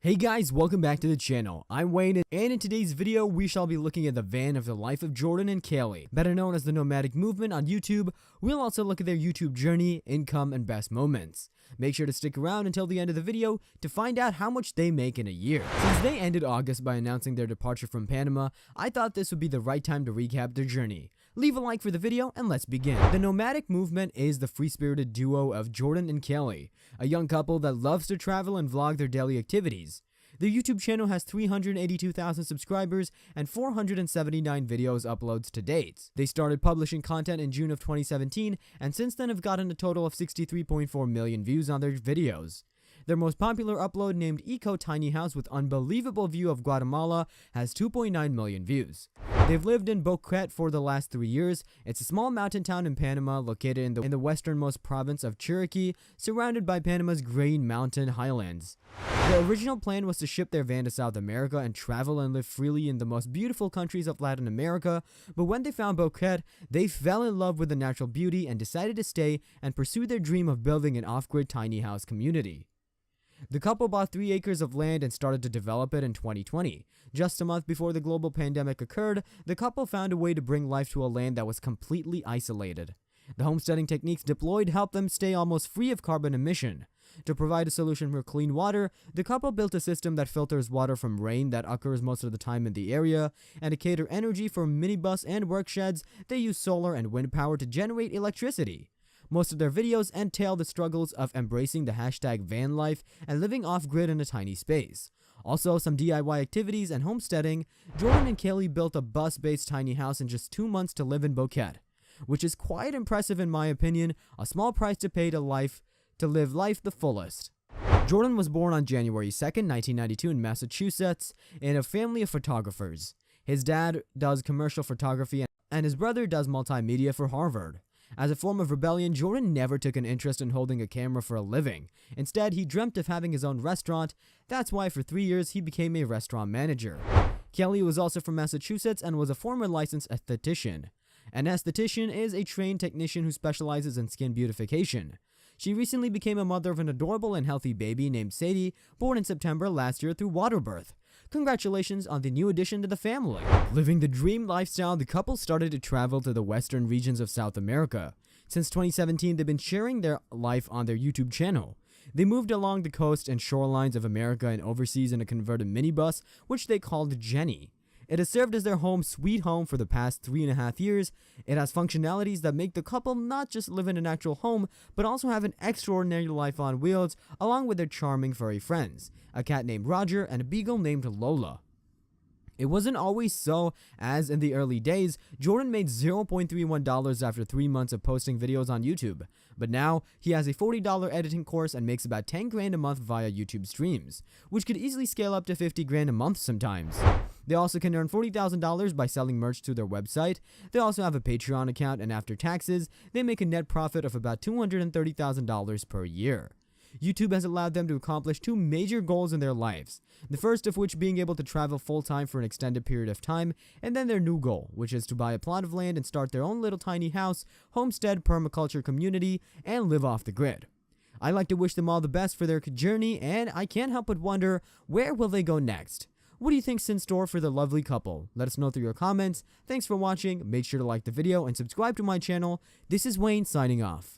Hey guys, welcome back to the channel. I'm Wayne, and in today's video, we shall be looking at the van of the life of Jordan and Kaylee, better known as the Nomadic Movement on YouTube. We'll also look at their YouTube journey, income, and best moments. Make sure to stick around until the end of the video to find out how much they make in a year. Since they ended August by announcing their departure from Panama, I thought this would be the right time to recap their journey. Leave a like for the video and let's begin. The Nomadic Movement is the free-spirited duo of Jordan and Kaylee, a young couple that loves to travel and vlog their daily activities. Their YouTube channel has 382,000 subscribers and 479 videos uploads to date. They started publishing content in June of 2017 and since then have gotten a total of 63.4 million views on their videos. Their most popular upload, named Eco Tiny House with Unbelievable View of Guatemala, has 2.9 million views. They've lived in Boquete for the last 3 years. It's a small mountain town in Panama located in the westernmost province of Chiriquí, surrounded by Panama's Green Mountain highlands. The original plan was to ship their van to South America and travel and live freely in the most beautiful countries of Latin America, but when they found Boquete, they fell in love with the natural beauty and decided to stay and pursue their dream of building an off-grid tiny house community. The couple bought 3 acres of land and started to develop it in 2020. Just a month before the global pandemic occurred, the couple found a way to bring life to a land that was completely isolated. The homesteading techniques deployed helped them stay almost free of carbon emission. To provide a solution for clean water, the couple built a system that filters water from rain that occurs most of the time in the area, and to cater energy for minibus and work sheds, they use solar and wind power to generate electricity. Most of their videos entail the struggles of embracing the hashtag van life and living off-grid in a tiny space. Also, some DIY activities and homesteading. Jordan and Kaylee built a bus-based tiny house in just 2 months to live in Boquete, which is quite impressive in my opinion, a small price to pay to live life the fullest. Jordan was born on January 2nd, 1992 in Massachusetts, in a family of photographers. His dad does commercial photography and his brother does multimedia for Harvard. As a form of rebellion, Jordan never took an interest in holding a camera for a living. Instead, he dreamt of having his own restaurant. That's why for 3 years he became a restaurant manager. Kaylee was also from Massachusetts and was a former licensed esthetician. An esthetician is a trained technician who specializes in skin beautification. She recently became a mother of an adorable and healthy baby named Sadie, born in September last year through water birth. Congratulations on the new addition to the family. Living the dream lifestyle, the couple started to travel to the western regions of South America. Since 2017, they've been sharing their life on their YouTube channel. They moved along the coast and shorelines of America and overseas in a converted minibus, which they called Jenny. It has served as their home sweet home for the past 3.5 years. It has functionalities that make the couple not just live in an actual home, but also have an extraordinary life on wheels, along with their charming furry friends, a cat named Roger and a beagle named Lola. It wasn't always so, as in the early days, Jordan made $0.31 after 3 months of posting videos on YouTube, but now he has a $40 editing course and makes about 10 grand a month via YouTube streams, which could easily scale up to 50 grand a month sometimes. They also can earn $40,000 by selling merch to their website. They also have a Patreon account, and after taxes, they make a net profit of about $230,000 per year. YouTube has allowed them to accomplish 2 major goals in their lives, the first of which being able to travel full-time for an extended period of time, and then their new goal, which is to buy a plot of land and start their own little tiny house, homestead, permaculture community, and live off the grid. I like to wish them all the best for their journey, and I can't help but wonder, where will they go next? What do you think's in store for the lovely couple? Let us know through your comments. Thanks for watching. Make sure to like the video and subscribe to my channel. This is Wayne signing off.